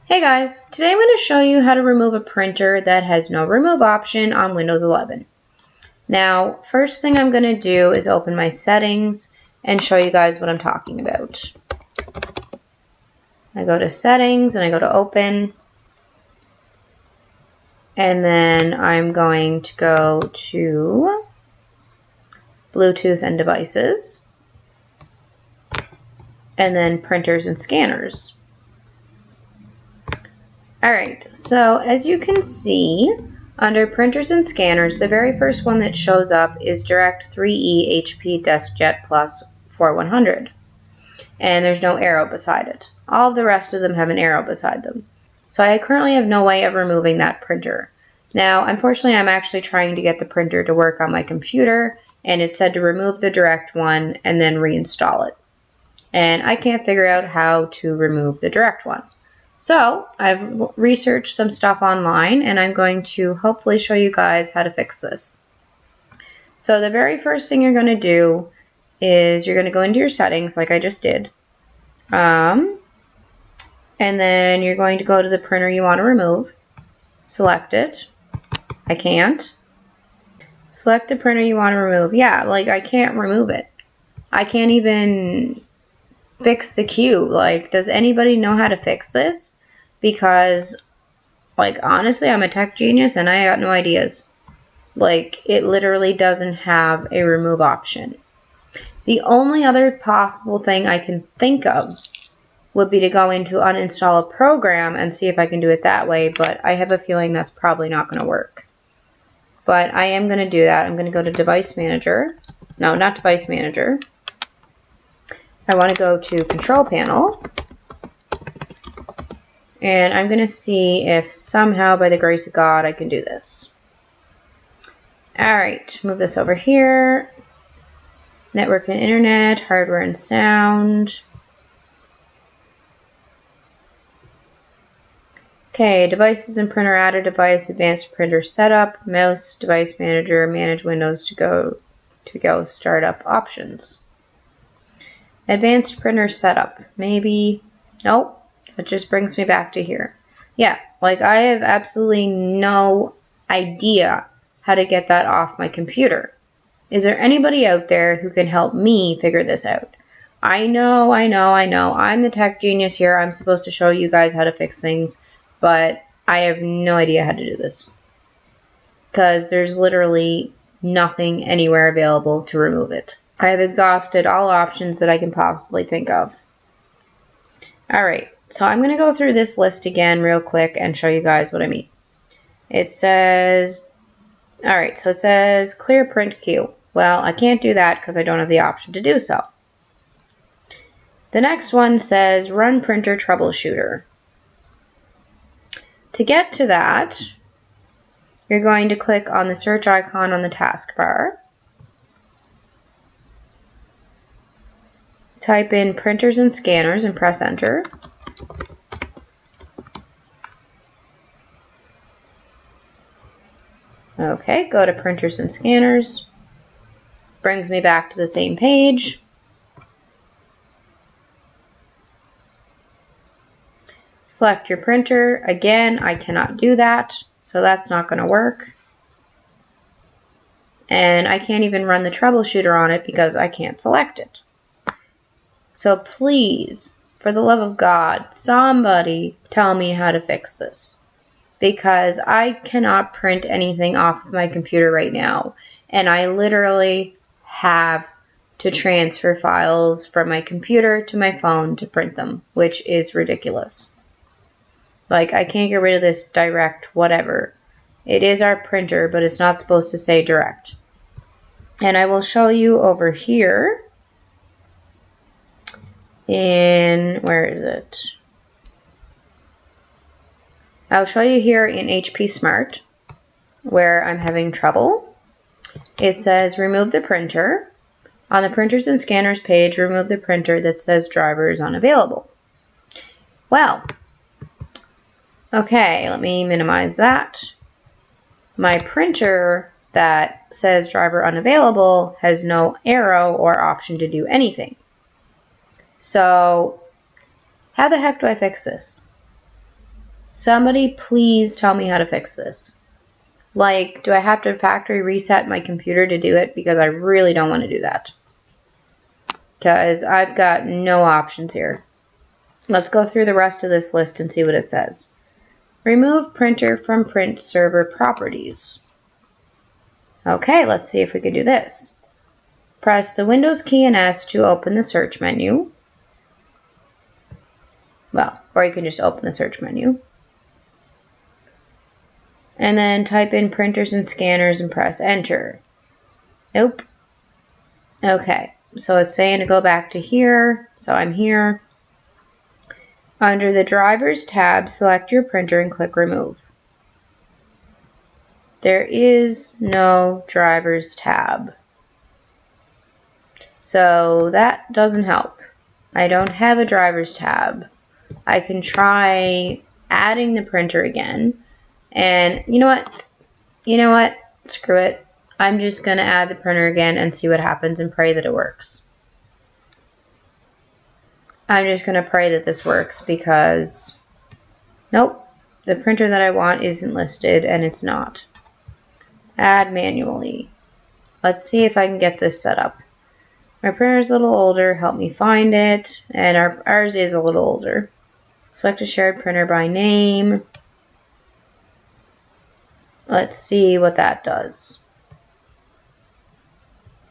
Hey guys, today I'm going to show you how to remove a printer that has no remove option on Windows 11. Now, first thing I'm going to do is open my settings and show you guys what I'm talking about. I go to settings and I go to open, and then I'm going to go to Bluetooth and devices, and then printers and scanners. Alright, so as you can see, under printers and scanners, the very first one that shows up is Direct 3E HP DeskJet Plus 4100. And there's no arrow beside it. All of the rest of them have an arrow beside them. So I currently have no way of removing that printer. Now, unfortunately, I'm actually trying to get the printer to work on my computer, and it said to remove the direct one and then reinstall it. And I can't figure out how to remove the direct one. So I've researched some stuff online, and I'm going to hopefully show you guys how to fix this. So the very first thing you're going to do is you're going to go into your settings like I just did. And then you're going to go to the printer you want to remove. Select it. I can't. Select the printer you want to remove. Yeah, like I can't remove it. I can't even fix the queue. Like, does anybody know how to fix this? Because, like, honestly, I'm a tech genius and I got no ideas. Like, it literally doesn't have a remove option. The only other possible thing I can think of would be to go into uninstall a program and see if I can do it that way, but I have a feeling that's probably not going to work. But I am going to do that. I'm going to go to Device Manager. No, not Device Manager. I want to go to Control Panel, and I'm going to see if somehow, by the grace of God, I can do this. Alright, move this over here. Network and Internet, Hardware and Sound. Okay, Devices and Printer Add a Device, Advanced Printer Setup, Mouse, Device Manager, Manage Windows to go Startup Options. Advanced printer setup. Maybe. Nope. It just brings me back to here. Yeah, like I have absolutely no idea how to get that off my computer. Is there anybody out there who can help me figure this out? I know. I'm the tech genius here. I'm supposed to show you guys how to fix things, but I have no idea how to do this. Because there's literally nothing anywhere available to remove it. I have exhausted all options that I can possibly think of. Alright, so I'm going to go through this list again real quick and show you guys what I mean. It says, alright, so it says clear print queue. Well, I can't do that because I don't have the option to do so. The next one says run printer troubleshooter. To get to that, you're going to click on the search icon on the taskbar. Type in printers and scanners and press enter. Okay, go to printers and scanners. Brings me back to the same page. Select your printer. Again, I cannot do that, so that's not going to work. And I can't even run the troubleshooter on it because I can't select it. So please, for the love of God, somebody tell me how to fix this. Because I cannot print anything off of my computer right now. And I literally have to transfer files from my computer to my phone to print them, which is ridiculous. Like, I can't get rid of this direct whatever. It is our printer, but it's not supposed to say direct. And I will show you over here. Where is it? I'll show you here in HP Smart where I'm having trouble. It says remove the printer. On the printers and scanners page, remove the printer that says driver is unavailable. Well, okay, let me minimize that. My printer that says driver unavailable has no arrow or option to do anything. So, how the heck do I fix this? Somebody please tell me how to fix this. Like, do I have to factory reset my computer to do it? Because I really don't want to do that. Because I've got no options here. Let's go through the rest of this list and see what it says. Remove printer from print server properties. Okay, let's see if we can do this. Press the Windows key and S to open the search menu. Well, or you can just open the search menu. And then type in printers and scanners and press enter. Nope. Okay, so it's saying to go back to here. So I'm here. Under the drivers tab, select your printer and click remove. There is no drivers tab. So that doesn't help. I don't have a drivers tab. I can try adding the printer again. And you know what? You know what? Screw it. I'm just going to add the printer again and see what happens and pray that it works. I'm just going to pray that this works because, nope, the printer that I want isn't listed and it's not. Add manually. Let's see if I can get this set up. My printer's a little older, help me find it, and ours is a little older. Select a shared printer by name. Let's see what that does.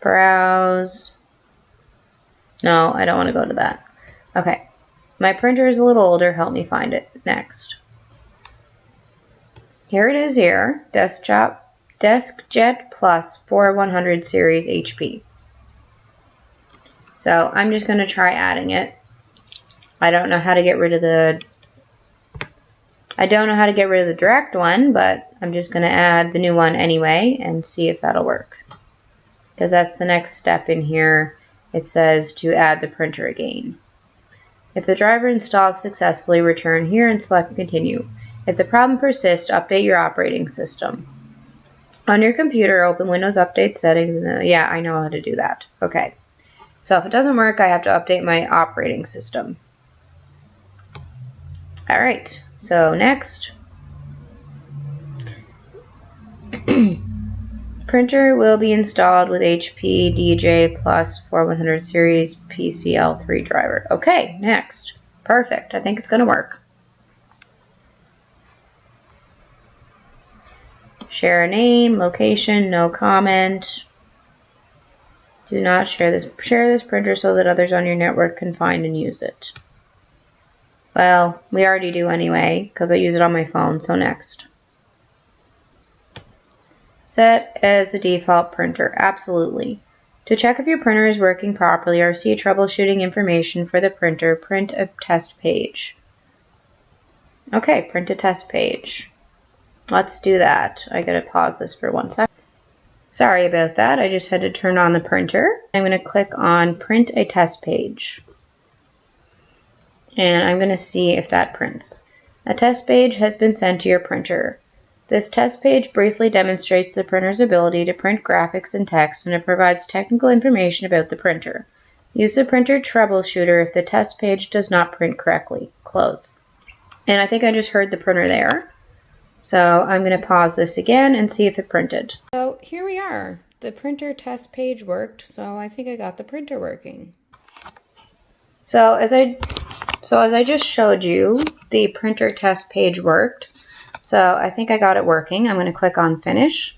Browse. No, I don't want to go to that. Okay, my printer is a little older, help me find it. Next. Here it is here, DeskJet Plus 4100 series HP. So I'm just going to try adding it. I don't know how to get rid of the direct one, but I'm just going to add the new one anyway and see if that'll work. Because that's the next step in here. It says to add the printer again. If the driver installs successfully, return here and select continue. If the problem persists, update your operating system. On your computer, open Windows Update settings. Yeah, I know how to do that. Okay. So if it doesn't work, I have to update my operating system. All right. So next. Printer will be installed with HP DJ Plus 4100 series PCL3 driver. Okay, next. Perfect. I think it's going to work. Share a name, location, no comment. Do not share this printer so that others on your network can find and use it. Well, we already do anyway because I use it on my phone, so next. Set as a default printer. Absolutely. To check if your printer is working properly or see troubleshooting information for the printer, print a test page. Okay, print a test page. Let's do that. I gotta pause this for 1 second. Sorry about that. I just had to turn on the printer. I'm going to click on print a test page. And I'm going to see if that prints. A test page has been sent to your printer. This test page briefly demonstrates the printer's ability to print graphics and text, and it provides technical information about the printer. Use the printer troubleshooter if the test page does not print correctly. Close. And I think I just heard the printer there. So I'm going to pause this again and see if it printed. So here we are. The printer test page worked, so I think I got the printer working. So as I just showed you, the printer test page worked. So I think I got it working. I'm going to click on finish.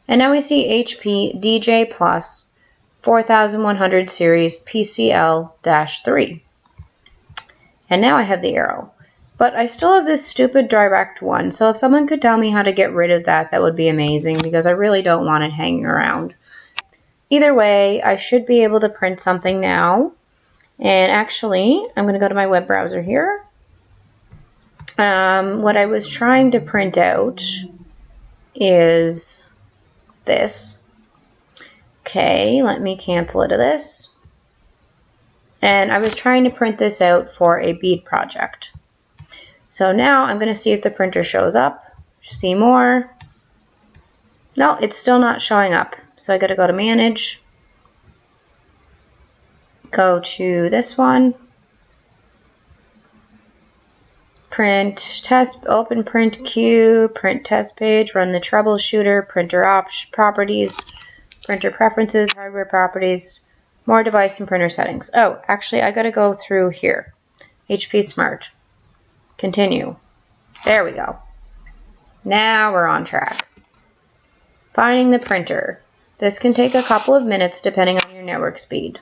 And now we see HP DJ Plus 4100 series PCL-3. And now I have the arrow. But I still have this stupid direct one, so if someone could tell me how to get rid of that, that would be amazing, because I really don't want it hanging around. Either way, I should be able to print something now. And actually, I'm going to go to my web browser here. What I was trying to print out is this. Okay, let me cancel it of this. And I was trying to print this out for a bead project. So now I'm going to see if the printer shows up. See more. No, it's still not showing up. So I got to go to manage. Go to this one. Print test, open print queue, print test page, run the troubleshooter, printer properties, printer preferences, hardware properties, more device and printer settings. Oh, actually, I gotta go through here. HP Smart. Continue. There we go. Now we're on track. Finding the printer. This can take a couple of minutes depending on your network speed.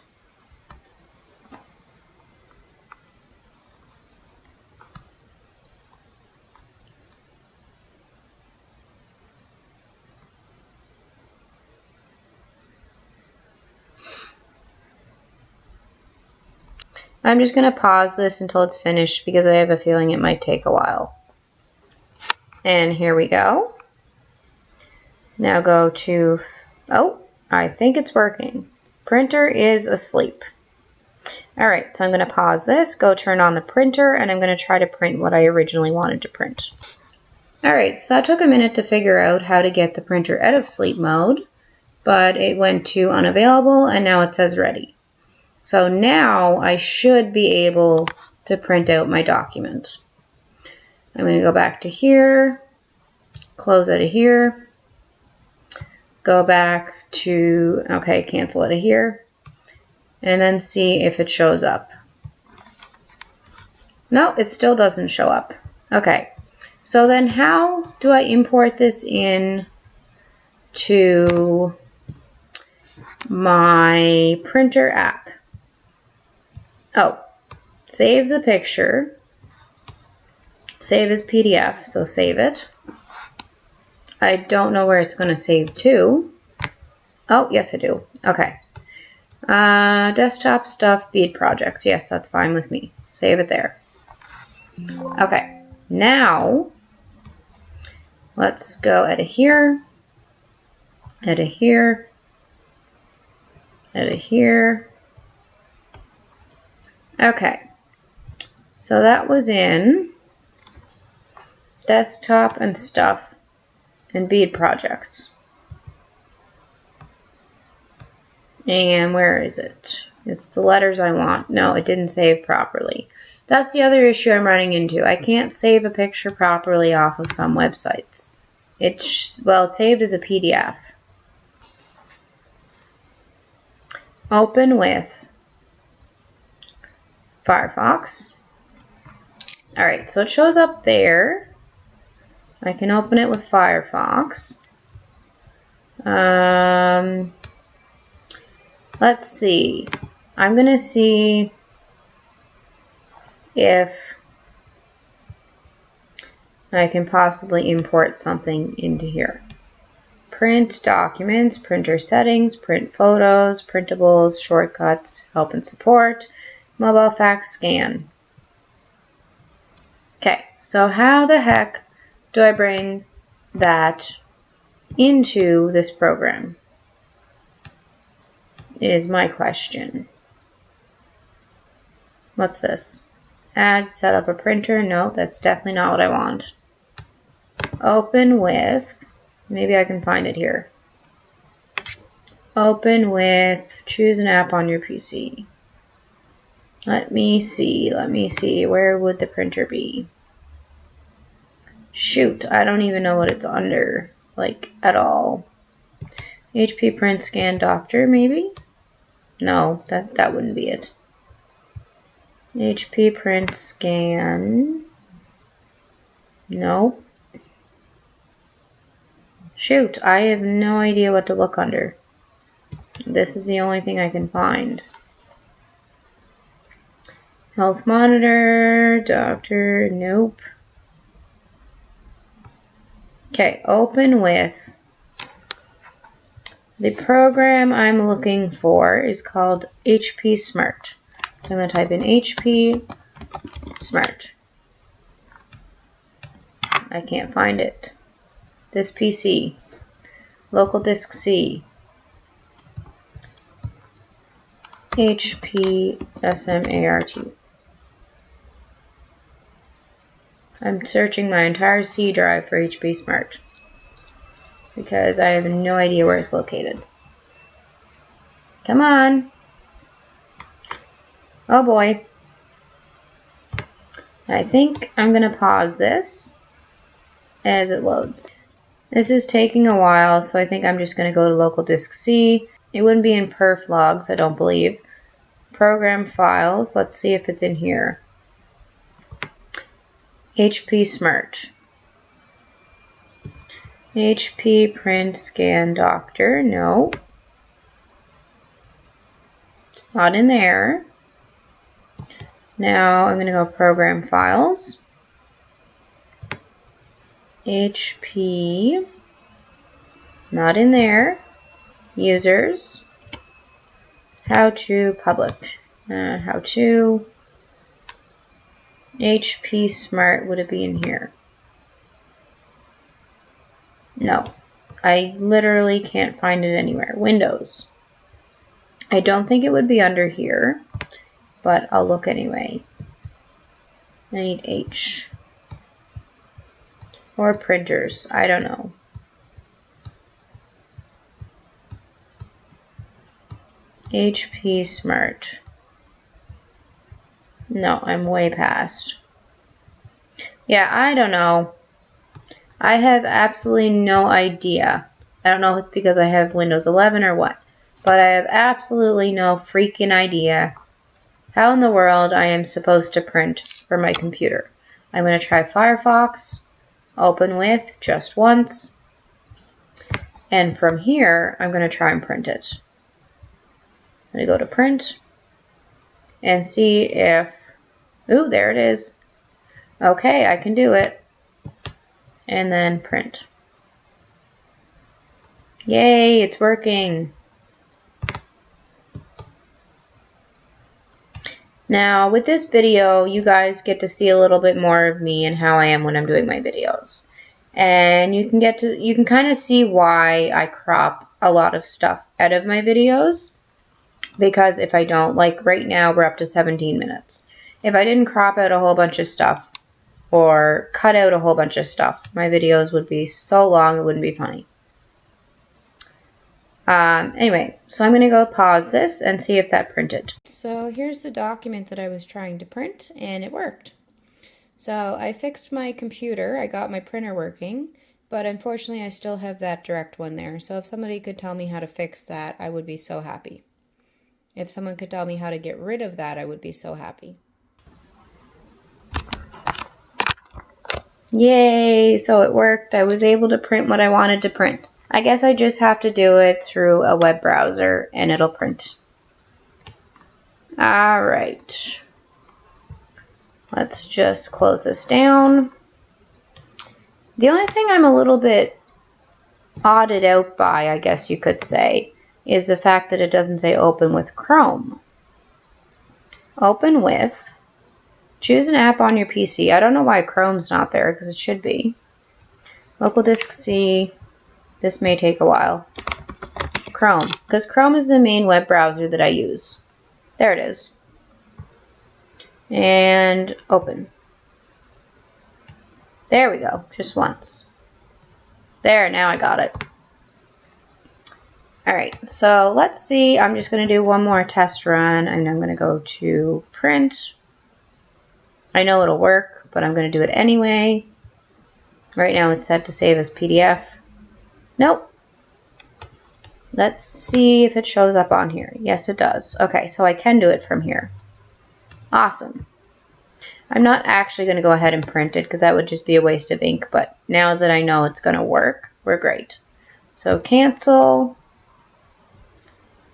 I'm just going to pause this until it's finished because I have a feeling it might take a while. And here we go. Now go to, oh, I think it's working. Printer is asleep. All right, so I'm going to pause this, go turn on the printer, and I'm going to try to print what I originally wanted to print. All right, so that took a minute to figure out how to get the printer out of sleep mode, but it went to unavailable and now it says ready. So now I should be able to print out my document. I'm going to go back to here, close out of here, go back to, okay, cancel out of here, and then see if it shows up. No, it still doesn't show up. Okay, so then how do I import this in to my printer app? Oh, save the picture. Save as PDF, so save it. I don't know where it's going to save to. Oh, yes I do. Okay. Desktop stuff, bead projects. Yes, that's fine with me. Save it there. Okay. Now, let's go out of here. Out of here. Out of here. Okay, so that was in desktop and stuff and bead projects. And where is it? It's the letters I want. No, it didn't save properly. That's the other issue I'm running into. I can't save a picture properly off of some websites. Well, it's saved as a PDF. Open with Firefox. Alright, so it shows up there. I can open it with Firefox. Let's see. I'm going to see if I can possibly import something into here. Print documents, printer settings, print photos, printables, shortcuts, help and support, mobile fax scan. Okay, so how the heck do I bring that into this program is my question. What's this? Add, set up a printer. No, that's definitely not what I want. Open with, maybe I can find it here. Open with, choose an app on your PC. Let me see, where would the printer be? Shoot, I don't even know what it's under, like, at all. HP Print Scan Doctor, maybe? No, that wouldn't be it. HP Print Scan. Nope. Shoot, I have no idea what to look under. This is the only thing I can find. Health monitor, doctor, nope. Okay, open with. The program I'm looking for is called HP Smart. So I'm going to type in HP Smart. I can't find it. This PC. Local disk C. HP SMART. I'm searching my entire C drive for HP Smart because I have no idea where it's located. Come on. Oh boy. I think I'm going to pause this as it loads. This is taking a while, so I think I'm just going to go to local disk C. It wouldn't be in perf logs, I don't believe. Program files, let's see if it's in here. HP Smart. HP print scan doctor, no. It's not in there. Now I'm going to go program files. HP, not in there. Users, how to public, how to. HP Smart, would it be in here? No, I literally can't find it anywhere. Windows. I don't think it would be under here, but I'll look anyway. I need H. Or printers, I don't know. HP Smart. No, I'm way past. Yeah, I don't know. I have absolutely no idea. I don't know if it's because I have Windows 11 or what, but I have absolutely no freaking idea how in the world I am supposed to print for my computer. I'm going to try Firefox, open with just once, and from here I'm going to try and print it. I'm going to go to print and see if, ooh, there it is. Okay, I can do it. And then print. Yay, it's working. Now, with this video, you guys get to see a little bit more of me and how I am when I'm doing my videos. And you can kind of see why I crop a lot of stuff out of my videos. Because if I don't, like right now, we're up to 17 minutes. If I didn't crop out a whole bunch of stuff or cut out a whole bunch of stuff, my videos would be so long it wouldn't be funny. Anyway, so I'm going to go pause this and see if that printed. So here's the document that I was trying to print, and it worked. So I fixed my computer, I got my printer working, but unfortunately I still have that direct one there. So if somebody could tell me how to fix that, I would be so happy. If someone could tell me how to get rid of that, I would be so happy. Yay, so it worked. I was able to print what I wanted to print. I guess I just have to do it through a web browser and it'll print. All right. Let's just close this down. The only thing I'm a little bit odded out by, I guess you could say, is the fact that it doesn't say open with Chrome. Open with. Choose an app on your PC. I don't know why Chrome's not there, because it should be. Local disk C. This may take a while. Chrome, because Chrome is the main web browser that I use. There it is. And open. There we go, just once. There, now I got it. Alright, so let's see. I'm just going to do one more test run, and I'm going to go to print. I know it'll work, but I'm going to do it anyway. Right now it's set to save as PDF. Nope. Let's see if it shows up on here. Yes, it does. Okay, so I can do it from here. Awesome. I'm not actually going to go ahead and print it because that would just be a waste of ink, but now that I know it's going to work, we're great. So cancel.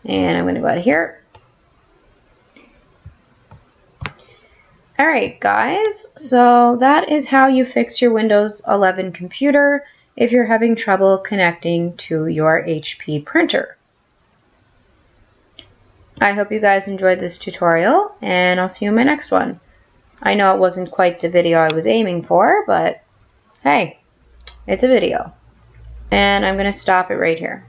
And I'm going to go out of here. Alright guys, so that is how you fix your Windows 11 computer if you're having trouble connecting to your HP printer. I hope you guys enjoyed this tutorial, and I'll see you in my next one. I know it wasn't quite the video I was aiming for, but hey, it's a video. And I'm going to stop it right here.